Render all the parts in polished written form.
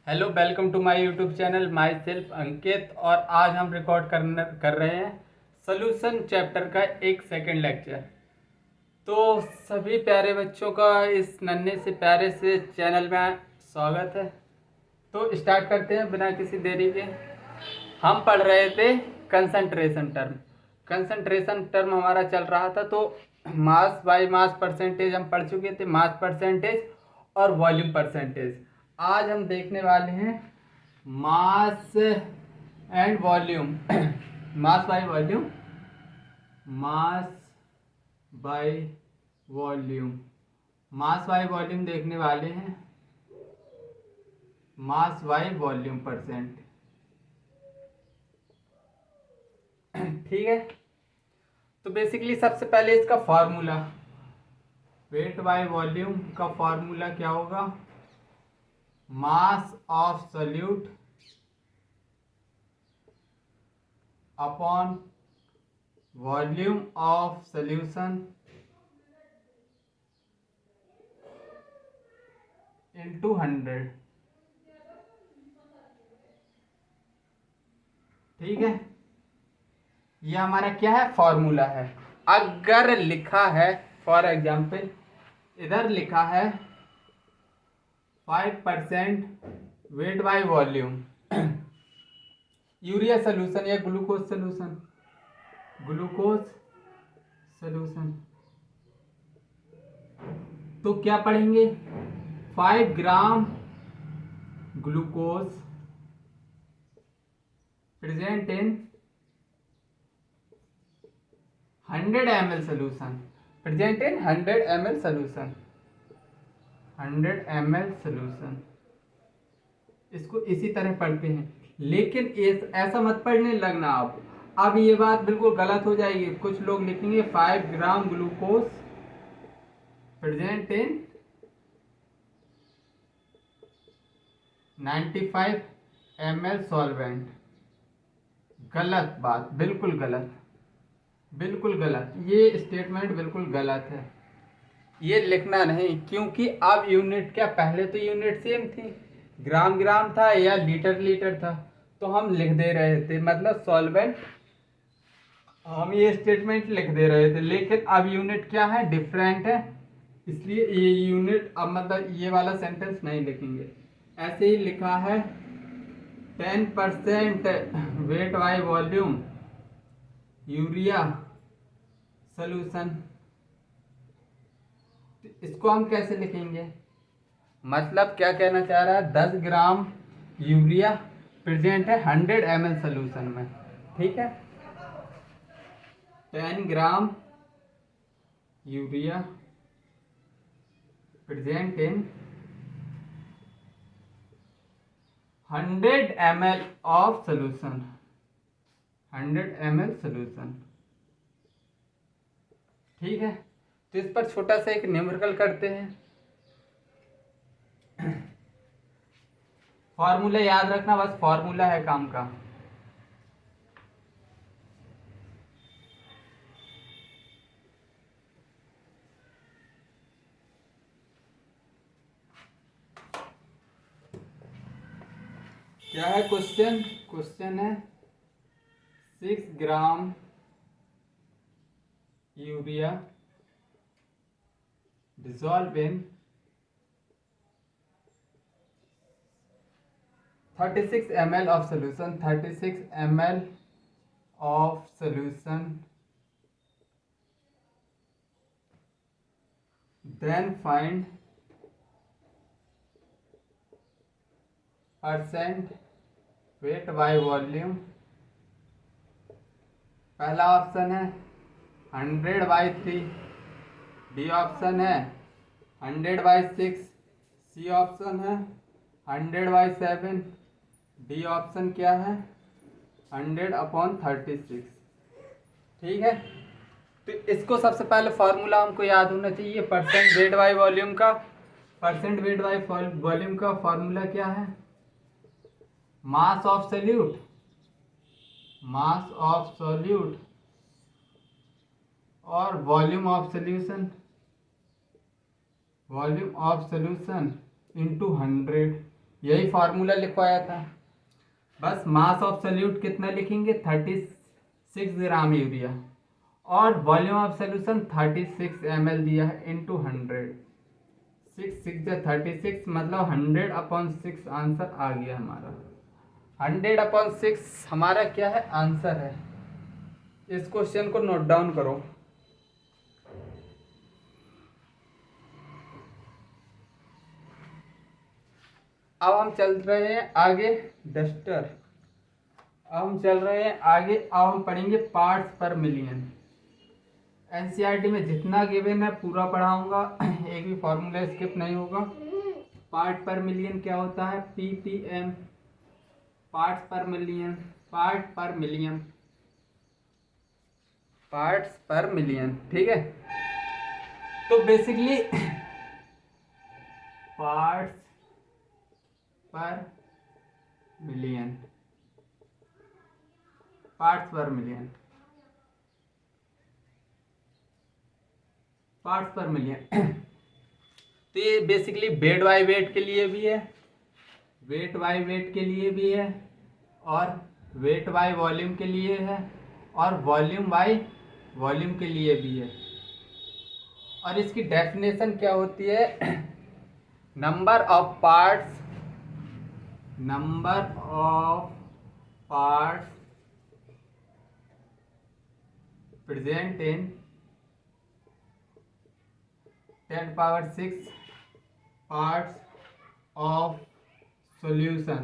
Hello, welcome to my YouTube channel. Myself Ankit. और आज हम रिकॉर्ड कर रहे हैं सोल्यूशन चैप्टर का एक सेकंड लेक्चर। तो सभी प्यारे बच्चों का इस नन्हे से प्यारे से चैनल में स्वागत है। तो स्टार्ट करते हैं बिना किसी देरी के। हम पढ़ रहे थे कंसंट्रेशन टर्म। कंसंट्रेशन टर्म हमारा चल रहा था, तो मास बाय मास परसेंटेज हम पढ़ चुके थे, मास परसेंटेज और वॉल्यूम परसेंटेज। आज हम देखने वाले हैं mass and volume mass by volume, mass by volume, mass by volume देखने वाले हैं, मास बाय वॉल्यूम परसेंट। ठीक है। तो बेसिकली सबसे पहले इसका फॉर्मूला, वेट बाय वॉल्यूम का फॉर्मूला क्या होगा? मास of solute upon volume of solution into 100। ठीक है, ये हमारा क्या है? फॉर्मूला है। अगर लिखा है फॉर एग्जाम्पल, इधर लिखा है 5% wait by volume urea solution या ग्लूकोज सोल्यूशन, ग्लूकोज सोल्यूशन, तो क्या पढ़ेंगे? 5 ग्राम glucose present in 100 ml solution, present in 100 ml solution, 100 ml solution. इसको इसी तरह पढ़ते हैं, लेकिन ऐसा मत पढ़ने लगना आप। अब ये बात बिल्कुल गलत हो जाएगी। कुछ लोग लिखेंगे 5 ग्राम ग्लूकोज प्रेजेंट इन 95 ml सॉल्वेंट। गलत बात, बिल्कुल गलत, बिल्कुल गलत। ये स्टेटमेंट बिल्कुल गलत है। ये लिखना नहीं, क्योंकि अब यूनिट क्या, पहले तो यूनिट सेम थी, ग्राम ग्राम था या लीटर लीटर था, तो हम लिख दे रहे थे, मतलब सॉल्वेंट हम ये स्टेटमेंट लिख दे रहे थे। लेकिन अब यूनिट क्या है? डिफरेंट है, इसलिए ये यूनिट अब मतलब ये वाला सेंटेंस नहीं लिखेंगे। ऐसे ही लिखा है 10% wait by volume urea solution, इसको हम कैसे लिखेंगे? मतलब क्या कहना चाह रहा है? 10 ग्राम यूरिया प्रेजेंट है 100 ml सोल्यूशन में। ठीक है, 10 gram urea present in 100 ml of solution, 100 ml solution. ठीक है, तो इस पर छोटा सा एक न्यूमेरिकल करते हैं। फॉर्मूला याद रखना, बस फॉर्मूला है काम का। क्या है क्वेश्चन? क्वेश्चन है 6 gram urea dissolve in 36 ml of solution, 36 ml of solution, then find percent weight by volume। पहला ऑप्शन है 100/3, बी ऑप्शन है 100/6, सी ऑप्शन है 100/7, डी ऑप्शन क्या है 100/36। ठीक है, तो इसको सबसे पहले फॉर्मूला हमको याद होना चाहिए परसेंट वेट बाय वॉल्यूम का। परसेंट वेट बाय वॉल्यूम का फॉर्मूला क्या है? Mass of solute, mass of solute और volume of solution. Volume of solution into 100, यही फार्मूला लिखवाया था। बस मास ऑफ सोल्यूट कितना लिखेंगे, 36 ग्राम यूरिया, और वॉल्यूम ऑफ सोल्यूशन 36 ml दिया है इंटू 100। 6 6 36 मतलब 100/6 आंसर आ गया हमारा। 100/6 हमारा क्या है, आंसर है। इस क्वेश्चन को नोट डाउन करो। अब हम चल रहे हैं आगे, डस्टर। अब हम चल रहे हैं आगे, अब हम पढ़ेंगे पार्ट्स पर मिलियन। एनसीईआरटी में जितना गिवन है पूरा पढ़ाऊंगा, एक भी फॉर्मूला स्किप नहीं होगा। पार्ट पर मिलियन क्या होता है, पीपीएम, पार्ट्स पर million, part per million, parts पर मिलियन, ठीक है। तो बेसिकली पार्ट्स पर मिलियन, पार्ट्स पर मिलियन, पार्ट्स पर मिलियन। तो ये बेसिकली वेट बाय वेट के लिए भी है, वेट बाय वेट के लिए भी है, और वेट बाय वॉल्यूम के लिए है, और वॉल्यूम बाय वॉल्यूम के लिए भी है। और इसकी डेफिनेशन क्या होती है, number of parts, number of parts present in 10⁻⁶ parts of solution,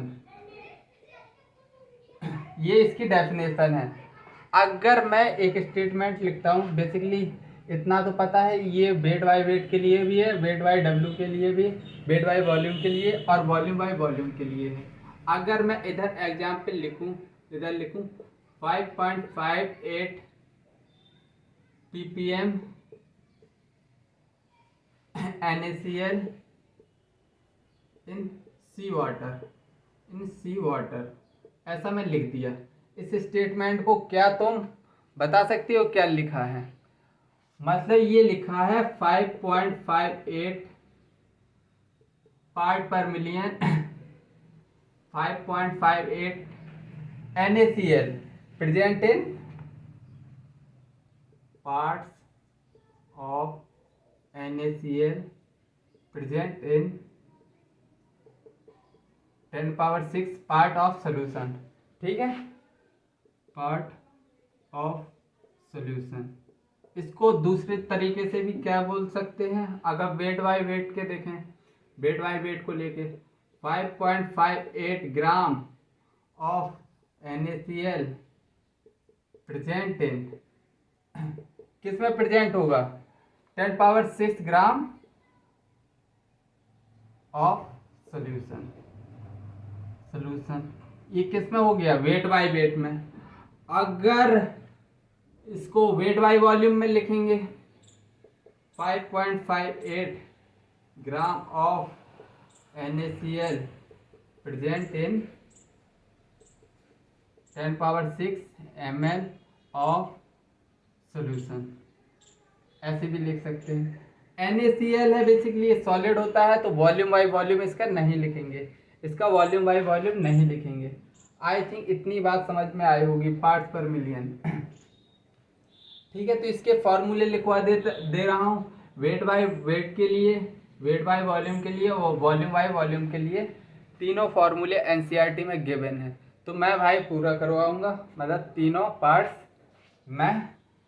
ये इसकी डेफिनेशन है। अगर मैं एक स्टेटमेंट लिखता हूँ, बेसिकली इतना तो पता है, ये वेट बाय वेट के लिए भी है, वेट बाय डब्ल्यू के लिए भी, वेट बाय वॉल्यूम के लिए, और वॉल्यूम बाय वॉल्यूम के लिए है। अगर मैं इधर एग्जाम्पल लिखूँ, इधर लिखूँ 5.58 ppm NaCl इन सी वाटर, इन सी वाटर, ऐसा मैं लिख दिया। इस स्टेटमेंट को क्या तुम बता सकते हो क्या लिखा है, मतलब ये लिखा है 5.58 part per million, 5.58 NaCl present in parts of NaCl present in 10⁻⁶ part of solution, ठीक है, पार्ट ऑफ सोल्यूशन। इसको दूसरे तरीके से भी क्या बोल सकते हैं, अगर वेट बाय वेट के देखें, वेट बाय वेट को लेके 5.58 gram of NaCl present in, किस में प्रेजेंट होगा, 10⁻⁶ ग्राम ऑफ सोल्यूशन, सोल्यूशन ये किस में हो गया, वेट बाय वेट में। अगर इसको वेट बाय वॉल्यूम में लिखेंगे, 5.58 gram of NaCl present in 10⁻⁶ ml of solution, ऐसे भी लिख सकते हैं। NaCl है बेसिकली, ये सॉलिड होता है, तो वॉल्यूम बाय वॉल्यूम इसका नहीं लिखेंगे, इसका वॉल्यूम बाय वॉल्यूम नहीं लिखेंगे। आई थिंक इतनी बात समझ में आई होगी, पार्ट्स पर मिलियन, ठीक है। तो इसके फॉर्मूले लिखवा दे रहा हूँ, वेट बाय वेट के लिए, वेट बाय वॉल्यूम के लिए, और वॉल्यूम बाय वॉल्यूम के लिए, तीनों फॉर्मूले एनसीईआरटी में गिवन है। तो मैं भाई पूरा करवाऊंगा, मतलब तीनों पार्ट्स, मैं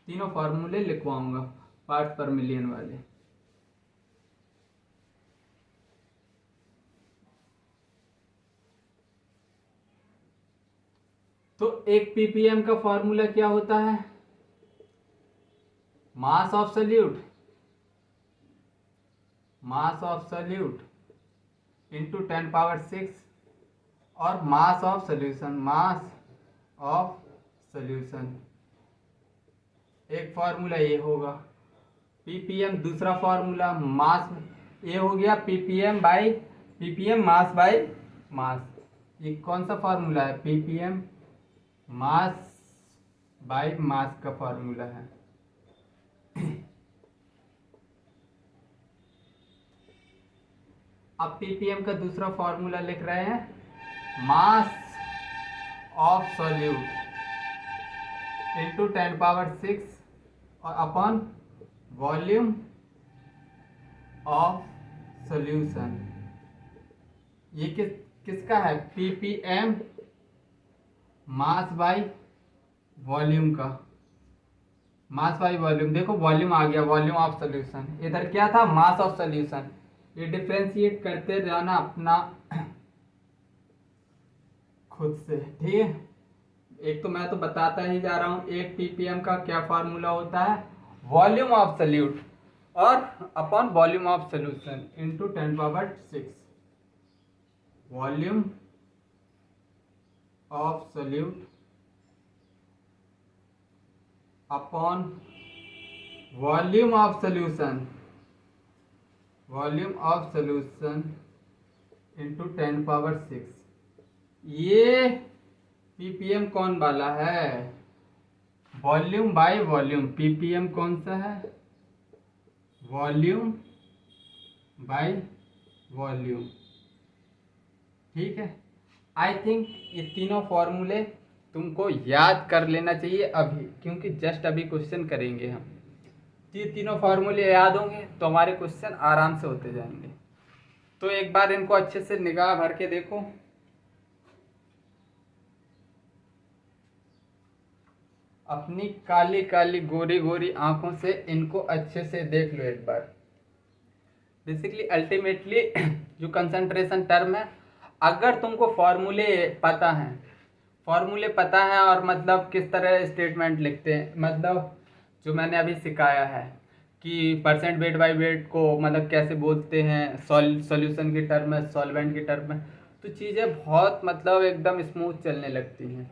तीनों फार्मूले लिखवाऊंगा पार्ट्स पर मिलियन वाले। तो एक पीपीएम का फॉर्मूला क्या होता है, mass of solute, mass of solute into 10⁻⁶, और मास of solution, mass of solution, एक फार्मूला ये होगा। पीपीएम दूसरा फार्मूला, मास, ये हो गया ppm by ppm mass by mass, ये कौन सा फार्मूला है, पीपीएम मास बाई मास का फार्मूला है। अब पीपीएम का दूसरा फॉर्मूला लिख रहे हैं, मास ऑफ सॉल्यूट इंटू 10⁻⁶ और अपॉन वॉल्यूम ऑफ सॉल्यूशन। ये किसका है? पीपीएम मास बाई वॉल्यूम का, मास बाई वॉल्यूम। देखो वॉल्यूम आ गया, वॉल्यूम ऑफ सॉल्यूशन, इधर क्या था? Mass of solution. ये डिफ्रेंशिएट करते जाना अपना खुद से, ठीक है। एक तो मैं तो बताता ही जा रहा हूँ, एक पीपीएम का क्या फार्मूला होता है, वॉल्यूम ऑफ सॉल्यूट और upon volume of solution into 10⁻⁶। Volume of solute upon volume of solution, volume of solution into 10⁻⁶। ये पीपीएम कौन वाला है? Volume by volume. पीपीएम कौन सा है? वॉल्यूम बाय वॉल्यूम, ठीक है। आई थिंक ये तीनों फॉर्मूले तुमको याद कर लेना चाहिए अभी, क्योंकि जस्ट अभी क्वेश्चन करेंगे हम। ये तीनों फार्मूले याद होंगे तो हमारे क्वेश्चन आराम से होते जाएंगे। तो एक बार इनको अच्छे से निगाह भर के देखो। अपनी काली काली गोरी गोरी आंखों से इनको अच्छे से देख लो एक बार। बेसिकली अल्टीमेटली जो कंसंट्रेशन टर्म है, अगर तुमको फॉर्मूले पता है और मतलब किस तरह स्टेटमेंट लिखते हैं, मतलब जो मैंने अभी सिखाया है कि परसेंट वेट बाय वेट को मतलब कैसे बोलते हैं सॉल्यूशन की टर्म में, सॉल्वेंट की टर्म में, तो चीज़ें बहुत मतलब एकदम स्मूथ चलने लगती हैं।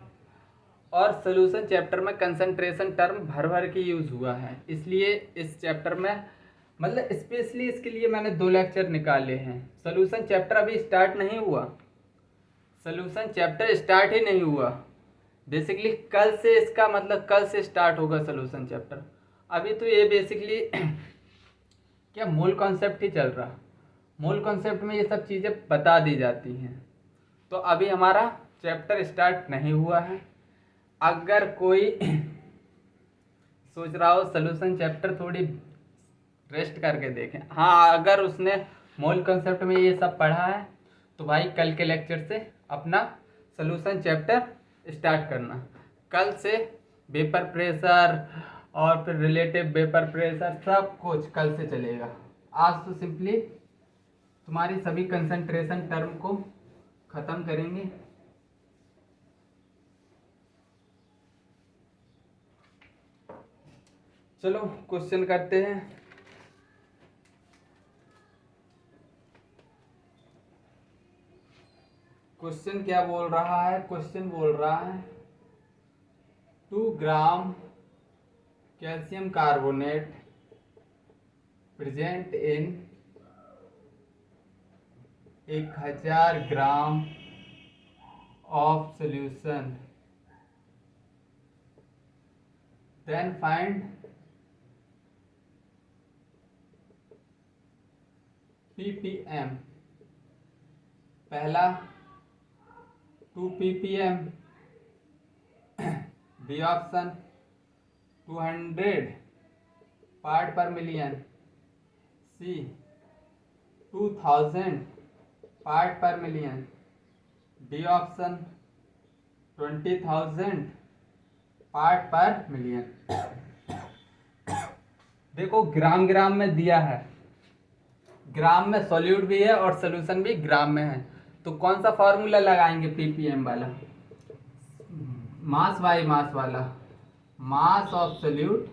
और सॉल्यूशन चैप्टर में कंसंट्रेशन टर्म भर भर के यूज़ हुआ है, इसलिए इस चैप्टर में मतलब स्पेशली इसके लिए मैंने 2 लेक्चर निकाले हैं। सॉल्यूशन चैप्टर अभी स्टार्ट नहीं हुआ, सॉल्यूशन चैप्टर स्टार्ट ही नहीं हुआ। बेसिकली कल से इसका मतलब कल से स्टार्ट होगा सॉल्यूशन चैप्टर। अभी तो ये बेसिकली क्या मूल कॉन्सेप्ट ही चल रहा, मूल कॉन्सेप्ट में ये सब चीज़ें बता दी जाती हैं। तो अभी हमारा चैप्टर स्टार्ट नहीं हुआ है। अगर कोई सोच रहा हो सॉल्यूशन चैप्टर थोड़ी रेस्ट करके देखें, हाँ, अगर उसने मूल कॉन्सेप्ट में ये सब पढ़ा है तो भाई कल के लेक्चर से अपना सॉल्यूशन चैप्टर स्टार्ट करना। कल से वेपर प्रेशर और फिर रिलेटिव वेपर प्रेशर सब कुछ कल से चलेगा। आज तो सिंपली तुम्हारी सभी कंसंट्रेशन टर्म को ख़त्म करेंगे। चलो क्वेश्चन करते हैं। क्वेश्चन क्या बोल रहा है? क्वेश्चन बोल रहा है 2 gram calcium carbonate present in 1000 gram of solution, then find ppm। पहला 2 ppm, B option 200 part per million, C 2000 part per million, D option 20,000 part per million. देखो ग्राम ग्राम में दिया है, ग्राम में सॉल्यूट भी है और सॉल्यूशन भी ग्राम में है, तो कौन सा फॉर्मूला लगाएंगे? पीपीएम वाला, मास बाई मास वाला, मास of solute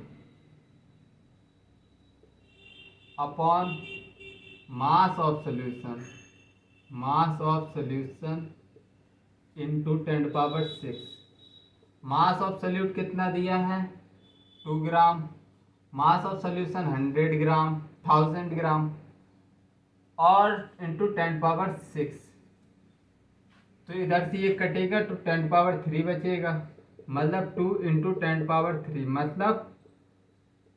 upon mass of solution, mass of solution into 10⁻⁶। Mass of solute कितना दिया है? 2 ग्राम, मास ऑफ सॉल्यूशन 100 ग्राम, 1000 ग्राम और इंटू 10⁻⁶। तो इधर से ये कटेगा तो 10⁻³ बचेगा, मतलब 2 इंटू 10⁻³ मतलब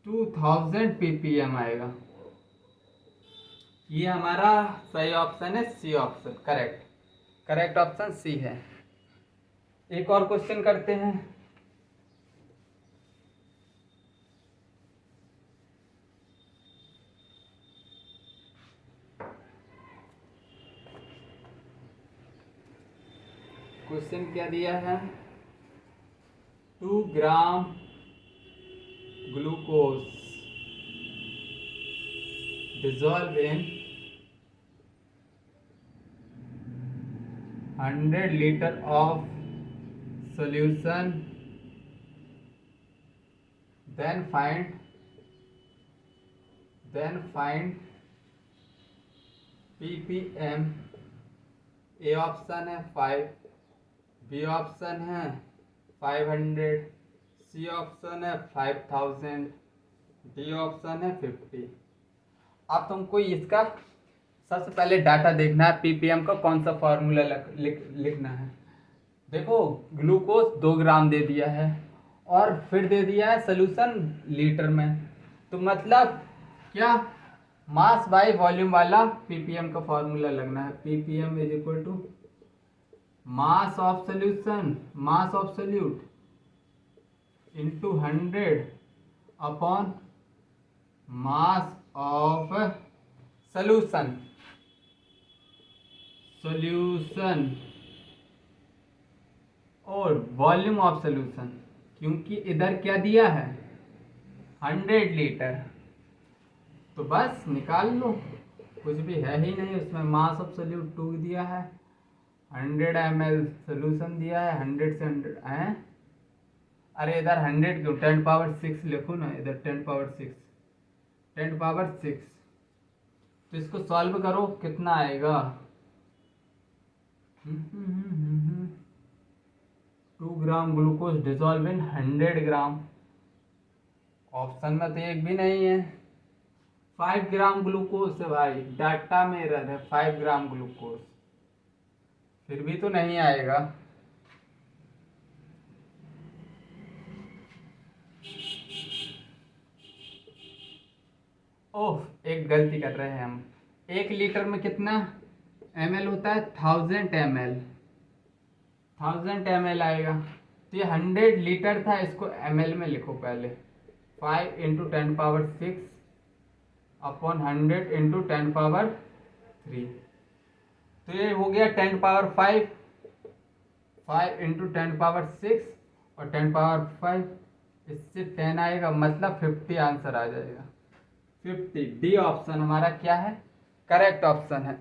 2000 ppm आएगा। ये हमारा सही ऑप्शन है, C option correct. Correct option C है। एक और क्वेश्चन करते हैं। क्वेश्चन क्या दिया है? 2 gram glucose dissolve in 100 liter of solution, then find ppm। A option है 5, बी ऑप्शन है 500, सी ऑप्शन है 5000, डी ऑप्शन है 50। अब तुमको इसका सबसे पहले डाटा देखना है, पीपीएम का कौन सा फॉर्मूला लिखना है। देखो ग्लूकोज 2 ग्राम दे दिया है और फिर दे दिया है सोल्यूशन लीटर में, तो मतलब क्या मास बाय वॉल्यूम वाला पीपीएम का फॉर्मूला लगना है। Ppm is equal to mass of solution, mass of solute into 100 upon mass of solution और वॉल्यूम ऑफ सोल्यूशन, क्योंकि इधर क्या दिया है 100 लीटर, तो बस निकाल लो, कुछ भी है ही नहीं उसमें। मास ऑफ सोल्यूट 2 दिया है, 100 ml सोल्यूशन दिया है, 100 से 100 है। अरे इधर 100 क्यों, 10 पावर 6 लिखो ना, इधर 10 पावर 6, 10 पावर 6। तो इसको सॉल्व करो, कितना आएगा 2 gram glucose dissolve in 100 gram. Option में तो एक भी नहीं है। 5 ग्राम ग्लूकोज है भाई, डाटा में एरर है, 5 ग्राम ग्लूकोज, फिर भी तो नहीं आएगा। ओह एक गलती कर रहे हैं हम। 1 लीटर में कितना ml होता है, 1000 ml, 1000 ml आएगा। तो ये 100 लीटर था, इसको ml में लिखो पहले। 5 into 10 power 6 upon 100 into 10 power 3, तो ये हो गया 10 पावर 5, 5 इंटू 10 पावर 6 और 10 पावर 5, इससे 10 आएगा, मतलब 50 आंसर आ जाएगा। 50, डी ऑप्शन हमारा क्या है, करेक्ट ऑप्शन है।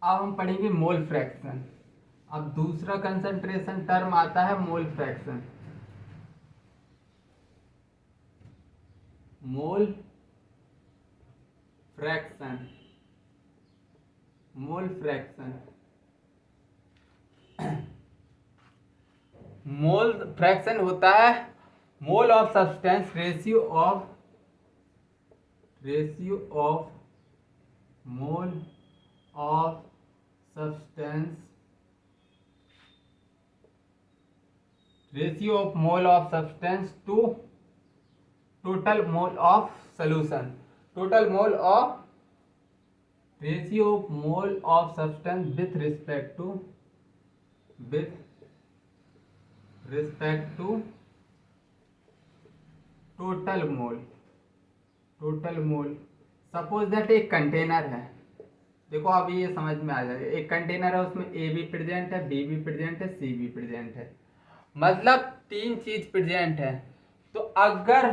अब हम पढ़ेंगे मोल फ्रैक्शन। अब दूसरा कंसंट्रेशन टर्म आता है mole fraction. Mole fraction, mole fraction, mole fraction होता है mole of substance ratio of mole of substance, ratio of mole of substance to total mole of solution, total mole of ratio of mole of substance with respect to total mole. Suppose that एक container है, देखो अभी ये समझ में आ जाएगा। एक container है, उसमें ए भी प्रेजेंट है, बी भी प्रेजेंट है, सी भी प्रेजेंट है, मतलब 3 चीज प्रेजेंट है। तो अगर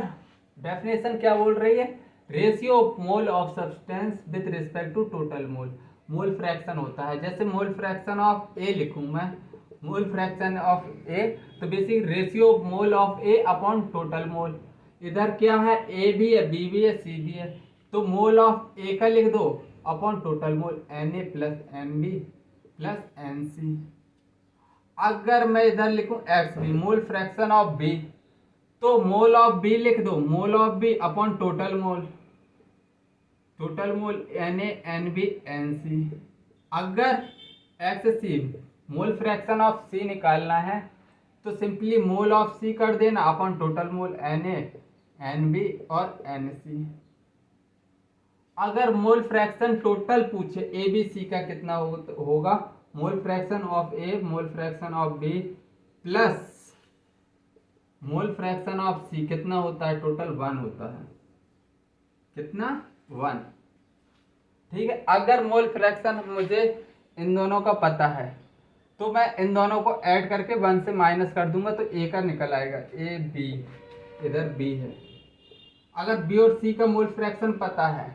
डेफिनेशन क्या बोल रही है, ratio of mole of substance with respect to total mole, mole fraction होता है। जैसे मोल फ्रैक्शन ऑफ ए लिखूं मैं, मोल फ्रैक्शन ऑफ ए, तो basic ratio of mole of A upon total मोल। इधर क्या है, ए भी है, बी भी है, सी भी है, तो मोल ऑफ ए का लिख दो upon total mole, Na plus Nb plus Nc। अगर मैं इधर लिखूं Xb, mole fraction of B, तो मोल ऑफ बी लिख दो, mole of B upon total mole, total mole Na Nb Nc। अगर Xc, mole fraction of C निकालना है, तो सिंपली मोल ऑफ सी कर देना upon total mole Na NB और NC। अगर मोल फ्रैक्शन टोटल पूछे ABC का कितना होगा, मोल fraction of A, mole fraction of B plus mole fraction of C कितना होता है, टोटल 1 होता है। कितना, 1। ठीक है, अगर मोल फ्रैक्शन मुझे इन दोनों का पता है तो मैं इन दोनों को ऐड करके 1 से माइनस कर दूंगा तो A का निकल आएगा, AB, इधर B है। अगर B और C का मोल फ्रैक्शन पता है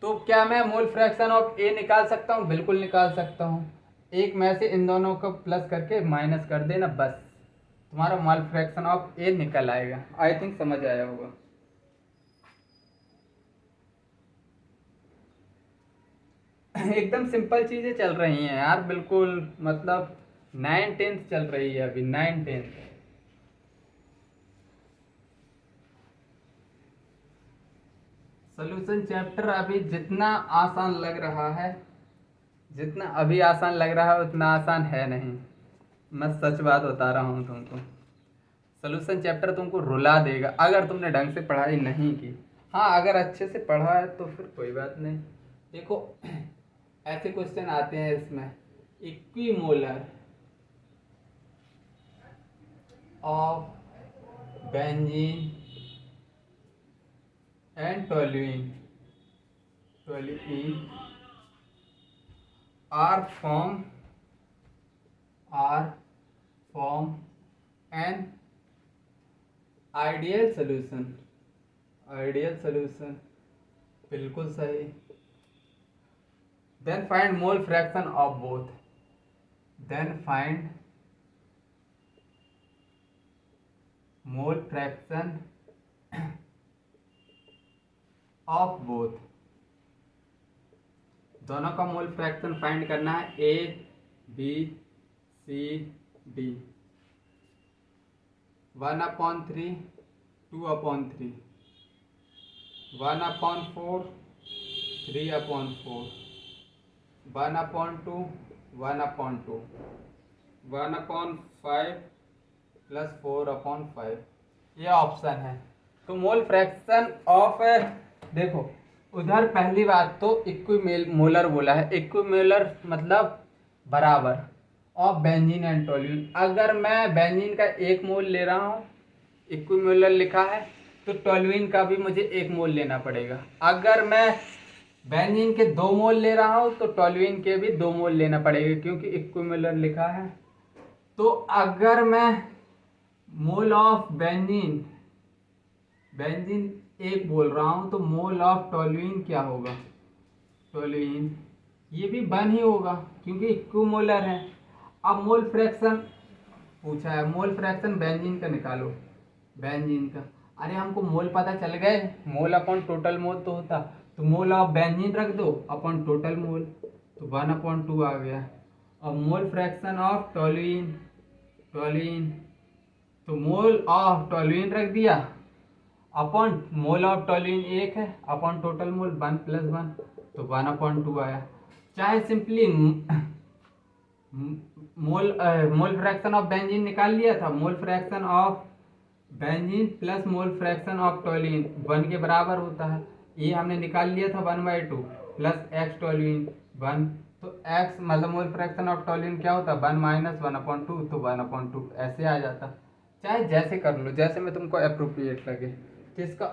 तो क्या मैं मोल फ्रैक्शन ऑफ A निकाल सकता हूँ? बिल्कुल निकाल सकता हूँ। एक में से इन दोनों को प्लस करके माइनस कर देना, बस तुम्हारा मोल फ्रैक्शन ऑफ A निकल आएगा। आई थिंक समझ आया होगा। एकदम सिंपल चीजें चल रही हैं यार, बिल्कुल मतलब 9/10 चल रही है अभी, 9/10। सॉल्यूशन चैप्टर अभी जितना आसान लग रहा है, जितना अभी आसान लग रहा है उतना आसान है नहीं। मैं सच बात बता रहा हूँ तुमको। सॉल्यूशन चैप्टर तुमको रुला देगा अगर तुमने ढंग से पढ़ाई नहीं की। हाँ, अगर अच्छे से पढ़ा है तो फिर कोई बात नहीं। देखो ऐसे क्वेश्चन आते हैं इसमें, equimolar of benzene and toluene are form an ideal solution। बिल्कुल सही। then find mole fraction of both। then find mole fraction of both। दोनों का मोल फ्रैक्शन फाइंड करना है, A B C D। 1/3, 2/3, 1/4, 3/4, 1/2, 1/2, 1/5 plus 4/5, ये ऑप्शन है। तो मोल fraction of, देखो उधर पहली बात तो इक्विमोलर बोला है, इक्विमोलर मतलब बराबर, ऑफ बेंजीन एंड टोल्यूइन। अगर मैं बेंजीन का 1 मोल ले रहा हूँ, इक्विमोलर लिखा है, तो टोल्यूइन का भी मुझे 1 मोल लेना पड़ेगा। अगर मैं बेंजीन के 2 मोल ले रहा हूँ तो टोल्यूइन के भी 2 मोल लेना पड़ेगा क्योंकि इक्विमोलर लिखा है। तो अगर मैं मोल ऑफ बेंजीन 1 बोल रहा हूँ तो मोल ऑफ टोल्यूइन क्या होगा, टोल्यूइन ये भी 1 ही होगा क्योंकि इक्विमोलर है। अब मोल फ्रैक्शन पूछा है, मोल फ्रैक्शन बेंजीन का निकालो, बेंजीन का। अरे हमको मोल पता चल गए, मोल अपॉन टोटल मोल तो होता, तो मोल ऑफ बेंजीन रख दो अपॉन टोटल मोल, तो 1/2 आ गया। और मोल फ्रैक्शन ऑफ टोल्यूइन, तो मोल ऑफ टोल्यूइन रख दिया अपॉन मोल ऑफ टोल्यूइन 1 है, अपॉन टोटल मोल 1 + 1, तो 1/2 आया। चाहे simply mole fraction of benzene निकाल लिया था, मोल fraction of benzene plus mole fraction of toluene 1 के बराबर होता है, ये हमने निकाल लिया था 1/2 प्लस एक्स टोल्यूइन 1, तो एक्स मतलब मोल फ्रैक्शन ऑफ टोल्यूइन क्या होता है, 1 - 1/2, तो 1/2 ऐसे आ जाता। चाहे जैसे कर लो, जैसे में तुमको अप्रोप्रिएट लगे। तो इसका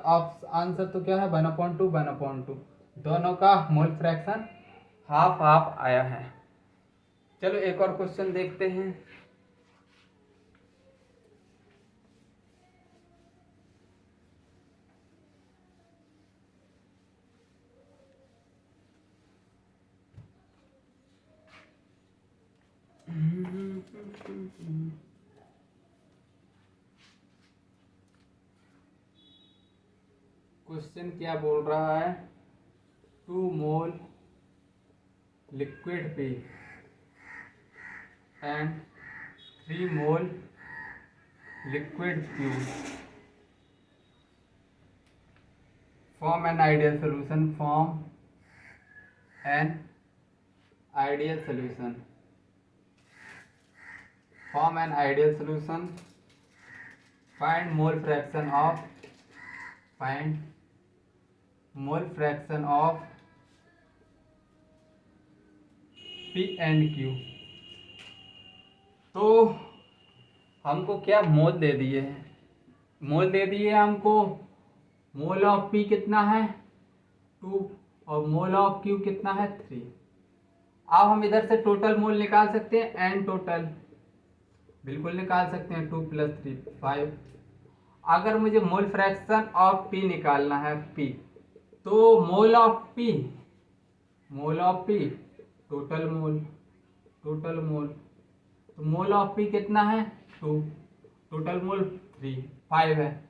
आंसर तो क्या है, 1/2, 1/2। दोनों का मोल फ्रैक्शन हाफ हाफ आया है। चलो एक और क्वेश्चन देखते हैं। क्वेश्चन क्या बोल रहा है, 2 mole liquid P and 3 mole liquid Q form an ideal solution, find mole fraction of find mole fraction of P and Q. तो हमको क्या मोल दे दिए हैं, मोल दे दिए हमको। मोल ऑफ पी कितना है 2 और मोल ऑफ क्यू कितना है 3। अब हम इधर से टोटल मोल निकाल सकते हैं, एन टोटल बिल्कुल निकाल सकते हैं, 2 + 3 5। अगर मुझे मोल फ्रैक्शन ऑफ पी निकालना है पी, तो mole of P total mole तो मोल ऑफ पी कितना है 2, टोटल मोल 3 5 है।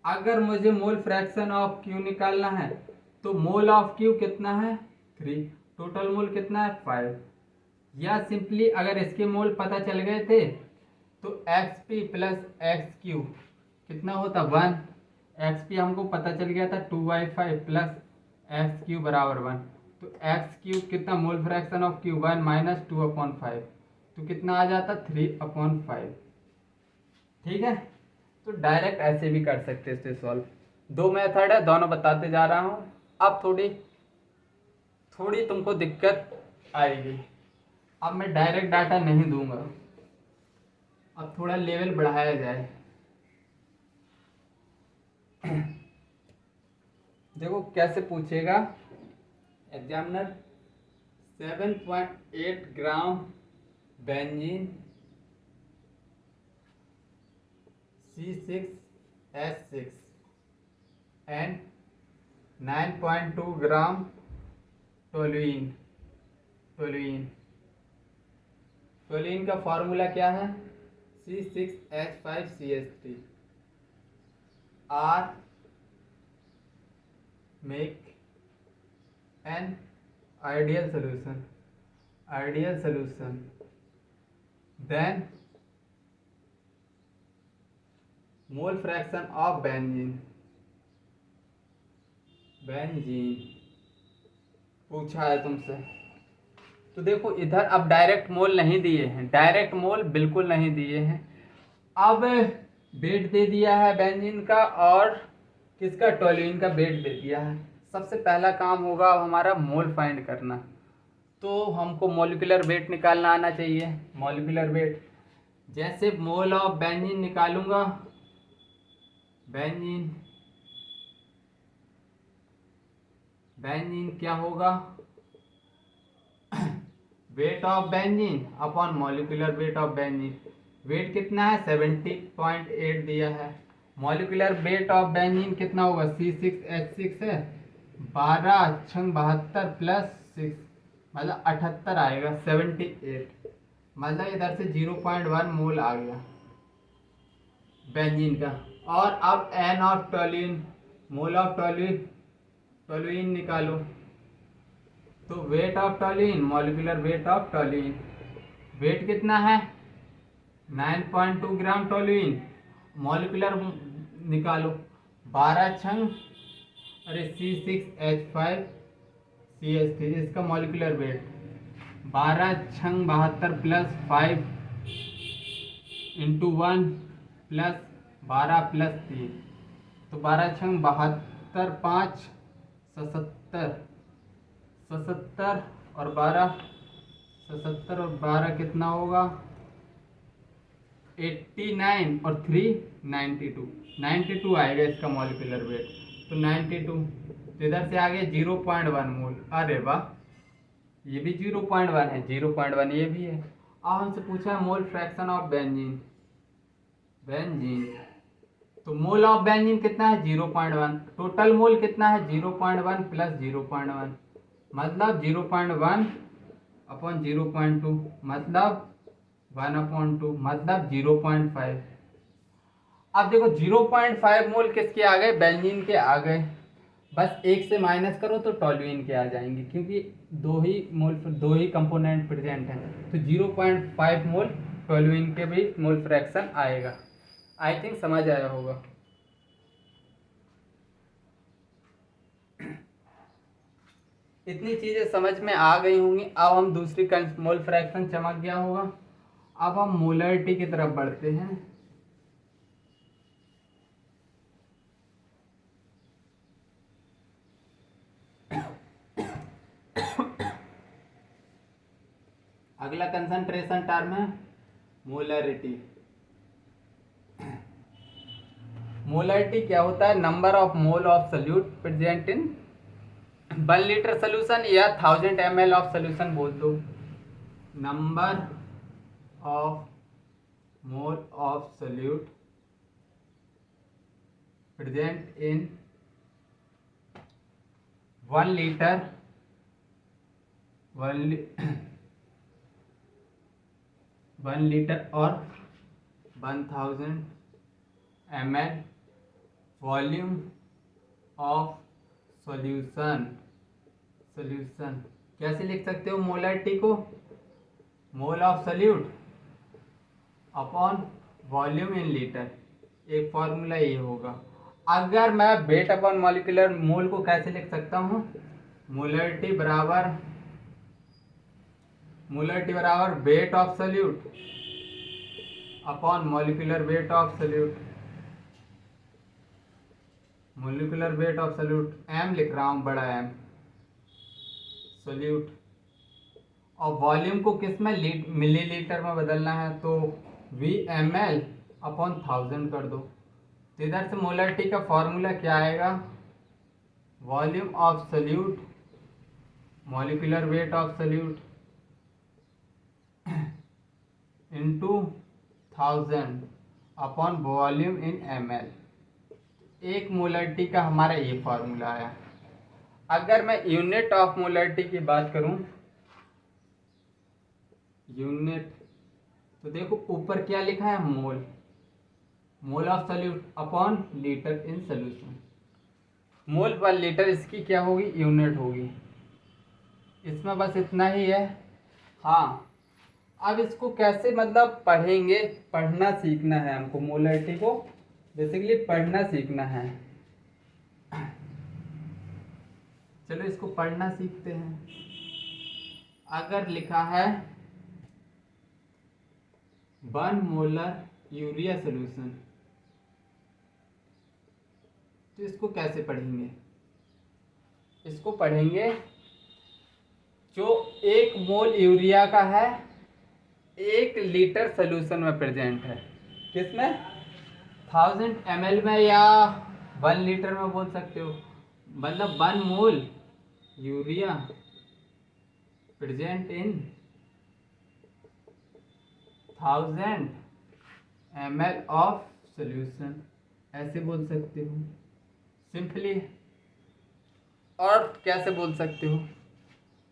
अगर मुझे मोल फ्रैक्शन ऑफ क्यू निकालना है तो मोल ऑफ क्यू कितना है 3, टोटल मोल कितना है 5। या सिंपली अगर इसके मोल पता चल गए थे तो xp + xq कितना होता 1। xp हमको पता चल गया था 2/5 + xq = 1। तो xq कितना मोल फ्रैक्शन ऑफ q 1 - 2/5, तो कितना आ जाता 3/5। ठीक है, तो डायरेक्ट ऐसे भी कर सकते हैं इसे सॉल्व। 2 मेथड है, दोनों बताते जा रहा हूँ। अब थोड़ी तुमको दिक्कत आएगी। अब मैं डायरेक्ट डाटा नहीं दूंगा, अब थोड़ा लेवल बढ़ाया जाए। देखो कैसे पूछेगा examiner. 7.8 gram benzene C6H6 and 9.2 gram toluene. Toluene का फॉर्मूला क्या है C6H5CH3। R make an ideal solution, then mole fraction of benzene पूछा है तुमसे। तो देखो इधर अब डायरेक्ट मोल नहीं दिए हैं, डायरेक्ट मोल बिल्कुल नहीं दिए हैं। अब वेट दे दिया है बेंजीन का और किसका टोल्यूइन का वेट दे दिया है। सबसे पहला काम होगा अब हमारा मोल फाइंड करना। तो हमको मॉलिक्यूलर वेट निकालना आना चाहिए। मॉलिक्यूलर वेट जैसे मोल ऑफ बेंजीन निकालूंगा, बेंजीन क्या होगा weight of benzene upon molecular weight of benzene. Weight कितना है 70.8 दिया है। मॉलिक्यूलर वेट ऑफ बेंजीन कितना होगा C6H6 है, 12 6 72 + 6 मतलब 78 आएगा 78। मतलब इधर से 0.1 मोल आ गया बेंजीन का। और अब n of toluene, mole of toluene निकालो। तो weight of toluene, molecular weight of toluene, weight कितना है 9.2 ग्राम टोल्यूइन। मॉलिक्यूलर निकालो 12 छंग C6H5CH3, इसका मॉलिक्यूलर वेट 12 छंग 72 + 5 × 1 + 12 + 3, तो 12 छंग 72 5 77 और 12 77 और 12 कितना होगा 89 और 3 92 आएगा इसका मॉलिक्यूलर वेट। तो 92, तो इधर से आगे 0.1 मोल। अरे वाह, ये भी 0.1 है, 0.1 ये भी है। अब हमसे पूछा है मोल फ्रैक्शन ऑफ बेंजीन। तो मोल ऑफ बेंजीन कितना है 0.1, टोटल मोल कितना है 0.1 + 0.1 मतलब 0.1 अपॉन 0.2 मतलब 1/2 मतलब 0.5। अब देखो 0.5 मोल किसके आ गए बेंजीन के आ गए। बस एक से माइनस करो तो टोल्यूइन के आ जाएंगे, क्योंकि दो ही कंपोनेंट प्रेजेंट हैं। तो 0.5 मोल टोल्यूइन के भी मोल फ्रैक्शन आएगा। आई थिंक समझ आया होगा। इतनी चीज़ें समझ में आ गई होंगी। अब हम दूसरी मोल फ्रैक्शन चमक गया होगा। अब हम मोलरिटी की तरफ बढ़ते हैं। अगला कंसंट्रेशन टर्म है मोलरिटी। मोलरिटी क्या होता है? Number of mole of solute present in 1 litre solution या 1000 ml ऑफ सोल्यूशन बोल दो। Number of mole of solute present in 1 litre 1 litre और 1000 ml वॉल्यूम ऑफ सॉल्यूशन। कैसे लिख सकते हो मोलरिटी को? मोल of solute upon volume in litre. एक फॉर्मूला ये होगा। अगर मैं वेट अपॉन मॉलिक्यूलर मोल को कैसे लिख सकता हूँ? मोलरिटी बराबर weight of solute upon molecular weight of solute. Molecular weight of solute m लिख रहा हूँ, बड़ा M सोल्यूट। और वॉल्यूम को किस में? मिलीलीटर में बदलना है, तो VmL अपॉन 1000 कर दो। तो इधर से मोलरिटी का फॉर्मूला क्या आएगा? Volume of solute molecular weight of solute into 1000 upon volume in ml। एक मोलरिटी का हमारा ये फॉर्मूला आया। अगर मैं यूनिट ऑफ मोलरिटी की बात करूं, यूनिट, तो देखो ऊपर क्या लिखा है? Mole of solute upon litre in solution. Mole per litre इसकी क्या होगी? यूनिट होगी। इसमें बस इतना ही है। हाँ, अब इसको कैसे मतलब पढ़ेंगे? पढ़ना सीखना है हमको, मोलरिटी को बेसिकली पढ़ना सीखना है। चलो इसको पढ़ना सीखते हैं। अगर लिखा है 1 मोलर यूरिया सोल्यूशन, तो इसको कैसे पढ़ेंगे? इसको पढ़ेंगे जो 1 मोल यूरिया का है 1 लीटर सोल्यूशन में प्रेजेंट है। किसमें? 1000 ml में या 1 लीटर में बोल सकते हो। मतलब 1 mole urea present in 1000 ml of solution, ऐसे बोल सकते हो सिंपली। और कैसे बोल सकते हो?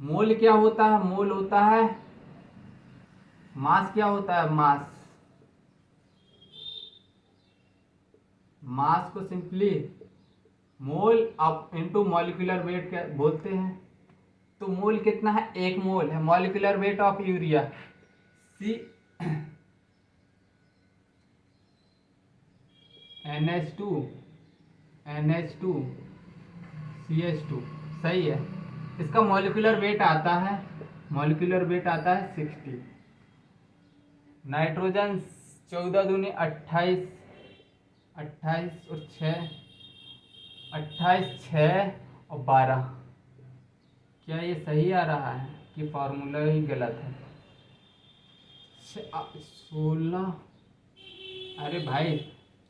मोल क्या होता है? मोल होता है मास। क्या होता है? मास को सिंपली मोल अप इनटू मॉलिक्यूलर वेट बोलते हैं। तो मोल कितना है? 1 मोल है। Molecular weight of urea C NH2 CH2, सही है। इसका मॉलिक्यूलर वेट आता है 60। नाइट्रोजन 14 दूनी 28 और 6 और 12। क्या ये सही आ रहा है कि फॉर्मूला ही गलत है? 16, अरे भाई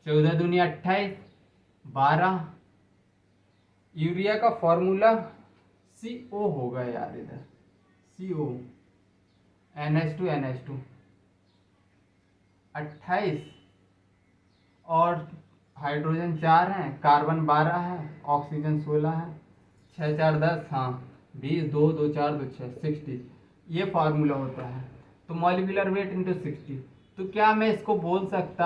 14 दूनी 28 12। यूरिया का फॉर्मूला CO होगा यार, इधर CO NH2 28 और हाइड्रोजन 4 है, कार्बन 12 है, ऑक्सीजन 16 है। 6 4 10, हाँ 20, 2 2 4 2 6 60। ये फार्मूला होता है। तो मॉलिक्यूलर वेट इंटू 60। तो क्या मैं इसको बोल सकता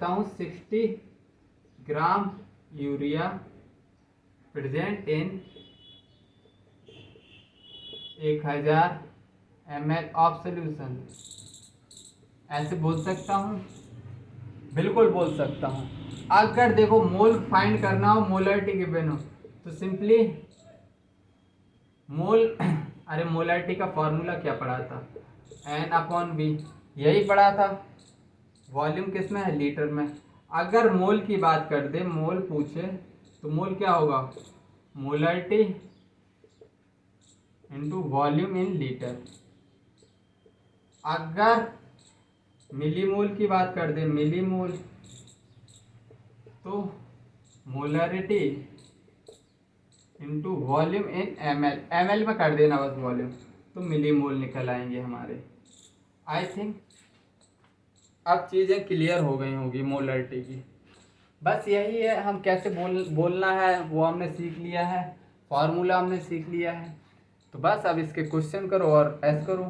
हूँ 60 gram urea present in 1000 ml of solution, ऐसे बोल सकता हूँ? बिल्कुल बोल सकता हूँ। अगर देखो मोल फाइंड करना हो, मोलरिटी गिवन हो, तो सिंपली अरे मोलरिटी का फॉर्मूला क्या पढ़ा था? N/V, यही पढ़ा था। वॉल्यूम किस में है? लीटर में। अगर मोल की बात कर दे, मोल पूछे, तो मोल क्या होगा? Molarity into volume in litre. अगर मिलीमोल की बात कर दे, मिलीमोल, तो मोलरिटी इंटू वॉल्यूम इन ml, ml में कर देना बस वॉल्यूम, तो मिलीमोल निकल आएंगे हमारे। आई थिंक अब चीज़ें क्लियर हो गई होगी मोलरिटी की। बस यही है, हम कैसे बोलना है वो हमने सीख लिया है, फार्मूला हमने सीख लिया है। तो बस अब इसके क्वेश्चन करो और ऐस करो।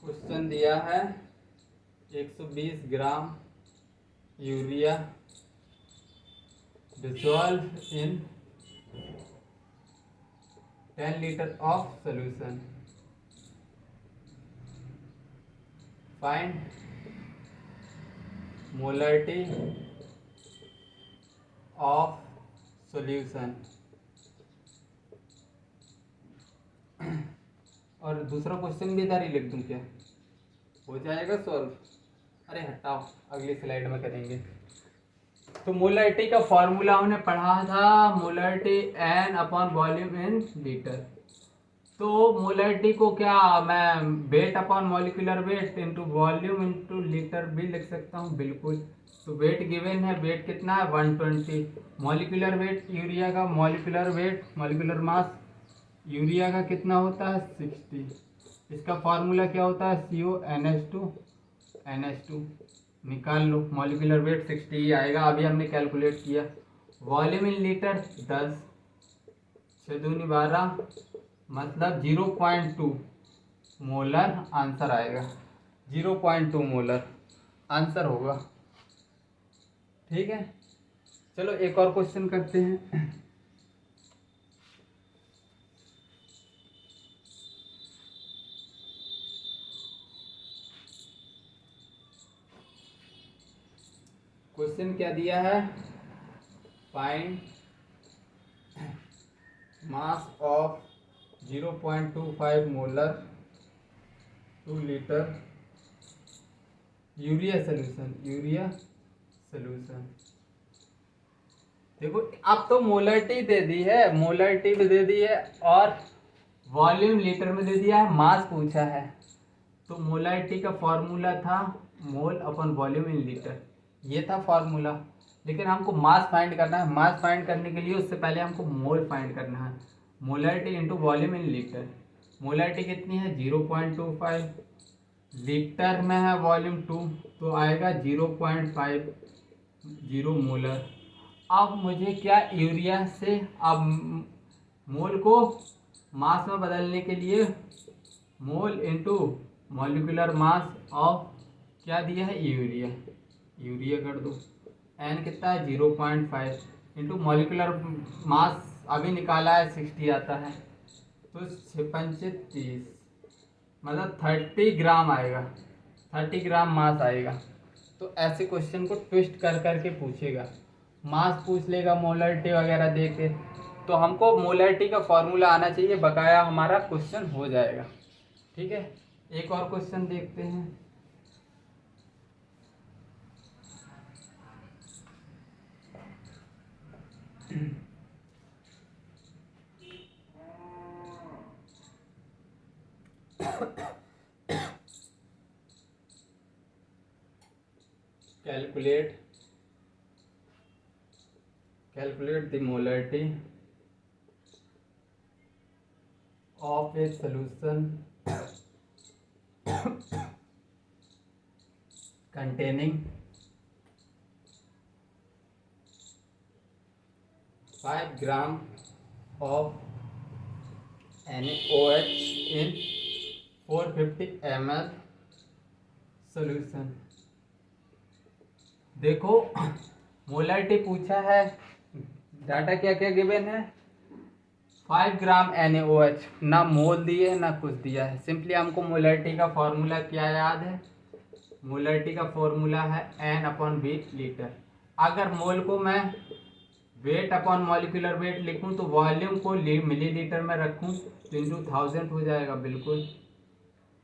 क्वेश्चन दिया है 120 gram urea dissolve in 10 litre of solution, find molarity of solution. और दूसरा क्वेश्चन भी इधर ही लिख दूं क्या, हो जाएगा सॉल्व? अरे हटाओ, अगली स्लाइड में करेंगे। तो मोलरिटी का फॉर्मूला हमने पढ़ा था, molarity n upon volume in litre. तो मोलरिटी को क्या मैं weight upon molecular weight into volume into litre भी लिख सकता हूँ? बिल्कुल। तो वेट गिवन है, वेट कितना है 120, मॉलिक्यूलर वेट यूरिया का, molecular weight molecular mass urea का कितना होता है 60। इसका फार्मूला क्या होता है CONH2 निकाल लो, मॉलिक्यूलर वेट 60 ही आएगा, अभी हमने कैलकुलेट किया। वॉल्यूम इन लीटर 10, 6 दूनी 12, मतलब 0.2 मोलर आंसर आएगा, 0.2 मोलर आंसर होगा। ठीक है, चलो एक और क्वेश्चन करते हैं। क्वेश्चन क्या दिया है, find mass of 0.25 molar two litre urea solution. देखो अब तो मोलरिटी दे दी है, मोलरिटी भी दे दी है और वॉल्यूम लीटर में दे दिया है, मास पूछा है। तो मोलरिटी का फॉर्मूला था मोल अपन वॉल्यूम इन लीटर, ये था फॉर्मूला। लेकिन हमको मास फाइंड करना है, मास फाइंड करने के लिए उससे पहले हमको मोल फाइंड करना है। Molarity into volume in litre, molarity कितनी है 0.25, लीटर में है वॉल्यूम 2, तो आएगा 0.50 मोलर। अब मुझे क्या यूरिया से, अब मोल को मास में बदलने के लिए मोल इंटू मॉलिक्यूलर मास ऑफ क्या दिया है यूरिया कर दो, एन कितना है 0.5 इंटू मॉलिक्यूलर मास अभी निकाला है 60 आता है, तो 6×5 = 30, मतलब 30 ग्राम आएगा, 30 ग्राम मास आएगा। तो ऐसे क्वेश्चन को ट्विस्ट कर करके पूछेगा, मास पूछ लेगा मोलरिटी वगैरह दे के, तो हमको मोलरिटी का फॉर्मूला आना चाहिए, बकाया हमारा क्वेश्चन हो जाएगा। ठीक है, एक और क्वेश्चन देखते हैं। calculate the molarity of a solution containing 5 gram of NaOH in 450 ml solution। देखो मोलरिटी पूछा है, डाटा क्या क्या गिवन है, 5 ग्राम NaOH, ना मोल दिए ना कुछ दिया है। सिंपली हमको मोलरिटी का फॉर्मूला क्या याद है, मोलरिटी का फॉर्मूला है N/V लीटर। अगर मोल को मैं वेट अपॉन मॉलिक्यूलर वेट लिखूं तो वॉल्यूम को मिलीलीटर में रखूं तो इंटू 1000 हो जाएगा बिल्कुल।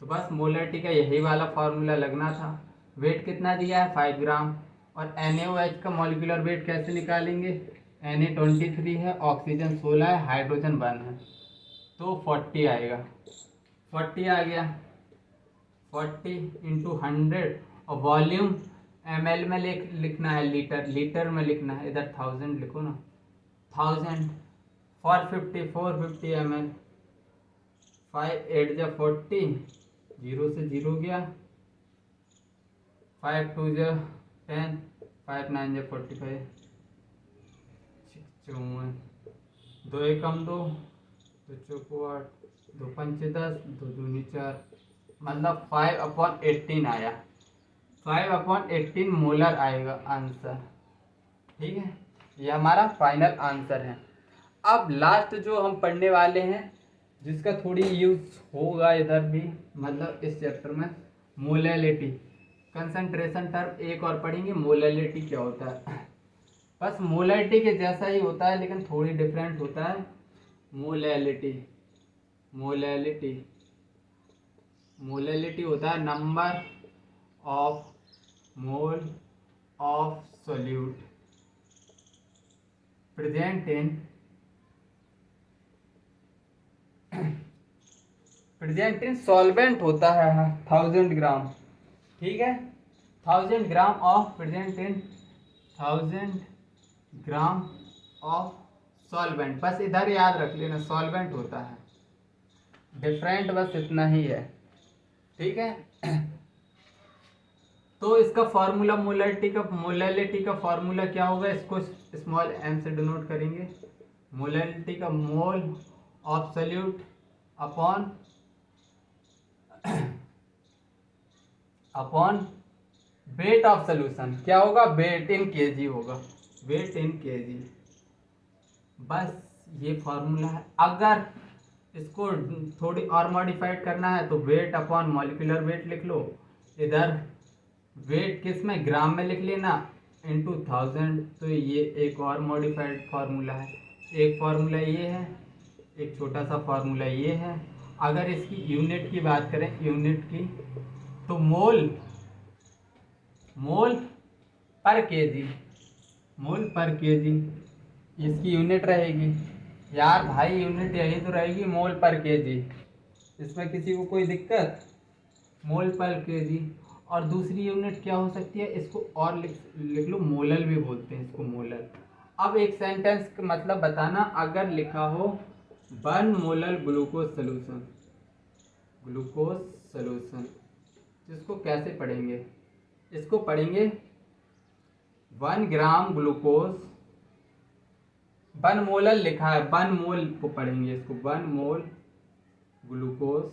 तो बस मोलरिटी का यही वाला फार्मूला लगना था। वेट कितना दिया है 5 ग्राम। और NaOH का मॉलिक्यूलर वेट कैसे निकालेंगे? Na 23 है, ऑक्सीजन 16 है, हाइड्रोजन 1 है, तो 40 आएगा। 40 आ गया। 40 इंटू 100 और वॉल्यूम ml में लिखना है, लीटर में लिखना है, इधर 1000 लिखो ना, 1000 450 ml। 5 8 जा 40, 0 से 0 गया, 5 2 जा 10, 5 9 जा 45, 54, 2 एकम 2, 2 चौको 8, 2 पंचे 10, 2 दूनी 4, मतलब 5/18 आया। 5/18 मोलर आएगा आंसर। ठीक है, ये हमारा फाइनल आंसर है। अब लास्ट जो हम पढ़ने वाले हैं, जिसका थोड़ी यूज होगा इधर भी, मतलब इस चैप्टर में, मोलैलिटी। कंसंट्रेशन टर्म एक और पढ़ेंगे, मोलैलिटी क्या होता है। बस मोलैलिटी के जैसा ही होता है लेकिन थोड़ी डिफरेंट होता है। मोलैलिटी मोलैलिटी मोलैलिटी होता है number of mole of solute present in solvent होता है 1000 ग्राम। ठीक है, 1000 gram of present in 1000 gram of solvent. बस इधर याद रख लेना सॉल्वेंट होता है, डिफरेंट बस इतना ही है। ठीक है, तो इसका फार्मूला मोलैलिटी का फार्मूला क्या होगा, इसको स्मॉल m से डिनोट करेंगे। मोलैलिटी का मोल of solute upon weight of solution. क्या होगा, वेट इन केजी होगा, वेट इन केजी। बस ये फार्मूला है। अगर इसको थोड़ी और मॉडिफाइड करना है तो वेट अपॉन मॉलिक्यूलर वेट लिख लो, इधर वेट किस में, ग्राम में लिख लेना, इंटू 1000। तो ये एक और मॉडिफाइड फार्मूला है। एक फार्मूला ये है, एक छोटा सा फार्मूला ये है। अगर इसकी यूनिट की बात करें, यूनिट की, तो मोल पर केजी, मोल पर केजी इसकी यूनिट रहेगी। यार भाई यूनिट यही तो रहेगी, मोल पर केजी। इसमें किसी को कोई दिक्कत? मोल पर केजी। और दूसरी यूनिट क्या हो सकती है, इसको और लिख लो, मोलल भी बोलते हैं इसको, मोलल। अब एक सेंटेंस का मतलब बताना, अगर लिखा हो 1 molal glucose solution, glucose solution, इसको कैसे पढ़ेंगे? इसको पढ़ेंगे 1 ग्राम ग्लूकोज, 1 मोलल लिखा है, 1 मोल को पढ़ेंगे इसको, 1 mole glucose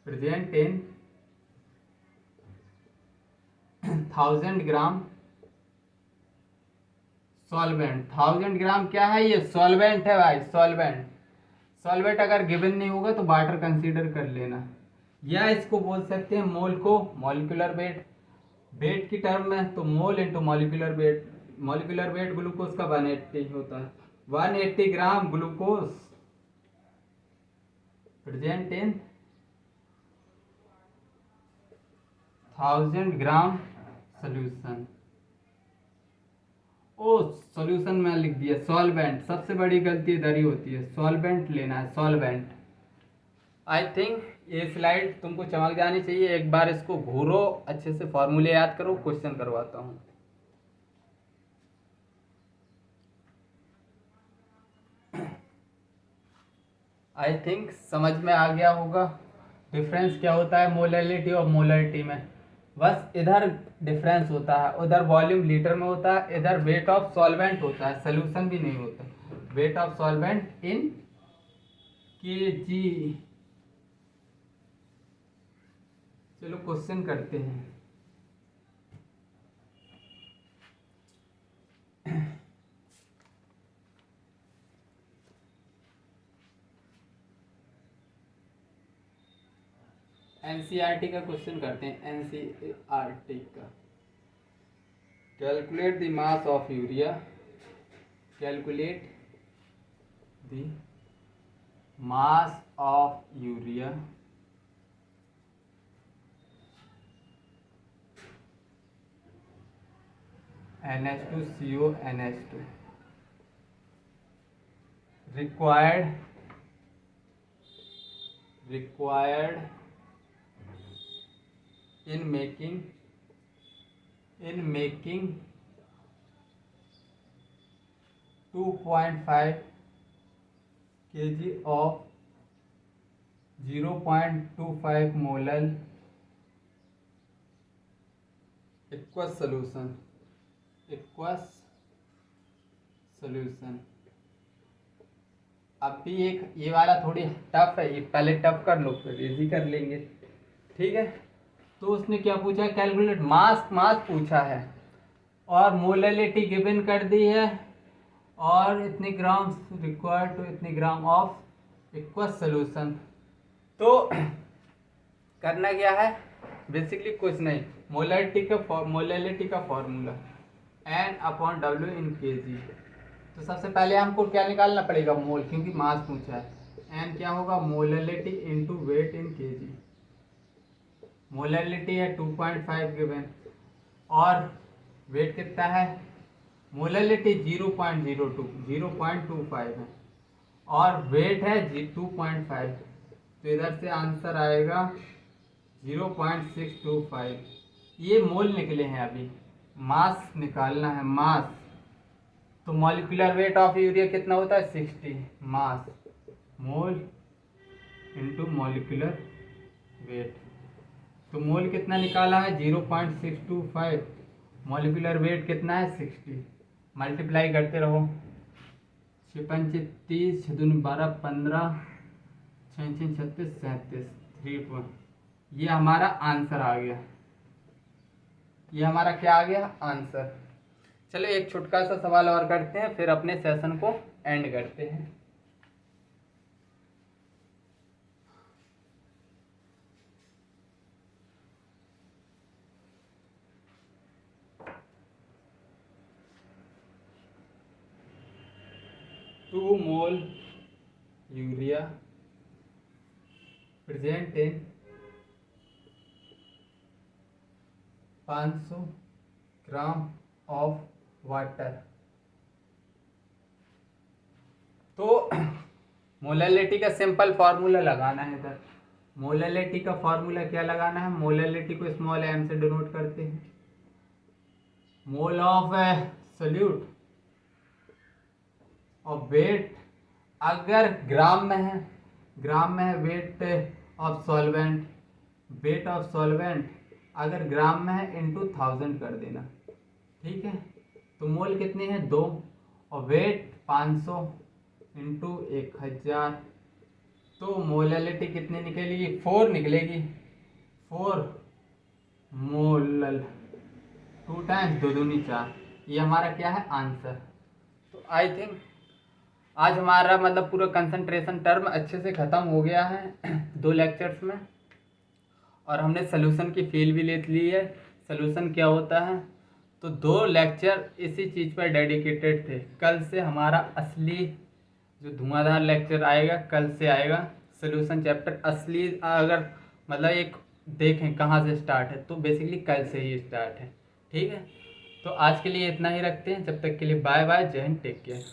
present in 1000 gram solvent. 1000 gram क्या है, ये सॉल्वेंट है भाई, सॉल्वेंट। सॉल्वेंट अगर गिवन नहीं होगा तो वाटर कंसीडर कर लेना। या इसको बोल सकते हैं मोल को मॉलिक्यूलर वेट, वेट की टर्म में तो mole into molecular weight. Molecular weight glucose का 180 होता है। 180 gram glucose present in 1000 gram solution. ओ सॉल्यूशन में लिख दिया सॉल्वेंट, सबसे बड़ी गलती इधर ही होती है, सॉल्वेंट लेना है, सॉल्वेंट। आई थिंक ये स्लाइड तुमको चमक जानी चाहिए। एक बार इसको घूरो, अच्छे से फॉर्मूले याद करो, क्वेश्चन करवाता हूँ। आई थिंक समझ में आ गया होगा डिफरेंस क्या होता है मोलैलिटी और मोलरिटी में। बस इधर डिफरेंस होता है, उधर वॉल्यूम लीटर में होता है, इधर वेट ऑफ सॉल्वेंट होता है, सोल्यूशन भी नहीं होता, weight of solvent in KG. चलो क्वेश्चन करते हैं। एनसीईआरटी का क्वेश्चन करते हैं, एनसीईआरटी का। Calculate the mass of urea. Calculate the mass of urea NH2CO NH2 required in making 2.5 kg of 0.25 molar aqueous solution. अब भी एक ये वाला थोड़ी टफ है, ये पहले टफ कर लो फिर इजी कर लेंगे, ठीक है। तो उसने क्या पूछा, कैलकुलेट मास पूछा है और मोलैलिटी गिवन कर दी है और इतने ग्राम रिक्वायर्ड टू इतने ग्राम ऑफ एक्वस सोल्यूशन। तो करना क्या है, बेसिकली कुछ नहीं, मोलैलिटी का फॉर्मूला N/W इन kg। तो सबसे पहले हमको क्या निकालना पड़ेगा, मोल, क्योंकि मास पूछा है। N क्या होगा, मोलैलिटी इनटू वेट इन kg। मोलैलिटी है 2.5 गिवन और वेट कितना है, मोलैलिटी 0.25 है और वेट है 2.5। तो इधर से आंसर आएगा 0.625। ये मोल निकले हैं, अभी मास निकालना है, मास। तो मॉलिक्यूलर वेट ऑफ यूरिया कितना होता है, 60 मास मोल इनटू मॉलिक्यूलर वेट। तो मोल कितना निकाला है 0.625, मॉलिक्यूलर वेट कितना है 60। मल्टीप्लाई करते रहो, 6 पंचे 30, 6 दूनी 12, 15, 6 6 36, 37, 3 ये हमारा आंसर आ गया। ये हमारा क्या आ गया, आंसर। चलो एक छोटा सा सवाल और करते हैं, फिर अपने सेशन को एंड करते हैं। Two mole urea present in 500 gram of water. तो मोलैलिटी का सिंपल फार्मूला लगाना है इधर। मोलैलिटी का फार्मूला क्या लगाना है, मोलैलिटी को स्मॉल m से डिनोट करते हैं। मोल ऑफ सोल्यूट और वेट अगर ग्राम में है, वेट ऑफ सॉल्वेंट अगर ग्राम में है इनटू 1000 कर देना, ठीक है। तो मोल कितने हैं 2 और वेट 500 इंटू 1000। तो मोलैलिटी कितनी निकलेगी, 4 निकलेगी। 4 मोलल 2 टाइम्स 2 दूनी 4, ये हमारा क्या है, आंसर। तो आई थिंक आज हमारा मतलब पूरा कंसंट्रेशन टर्म अच्छे से ख़त्म हो गया है 2 लेक्चर्स में, और हमने सोल्यूशन की फील भी ले ली है, सोल्यूशन क्या होता है। तो 2 लेक्चर इसी चीज़ पर डेडिकेटेड थे। कल से हमारा असली जो धुआंधार लेक्चर आएगा, कल से आएगा सोल्यूशन चैप्टर असली। अगर मतलब एक देखें कहाँ से स्टार्ट है, तो बेसिकली कल से ही स्टार्ट है, ठीक है। तो आज के लिए इतना ही रखते हैं, जब तक के लिए बाय बाय, जय हिंद, टेक केयर।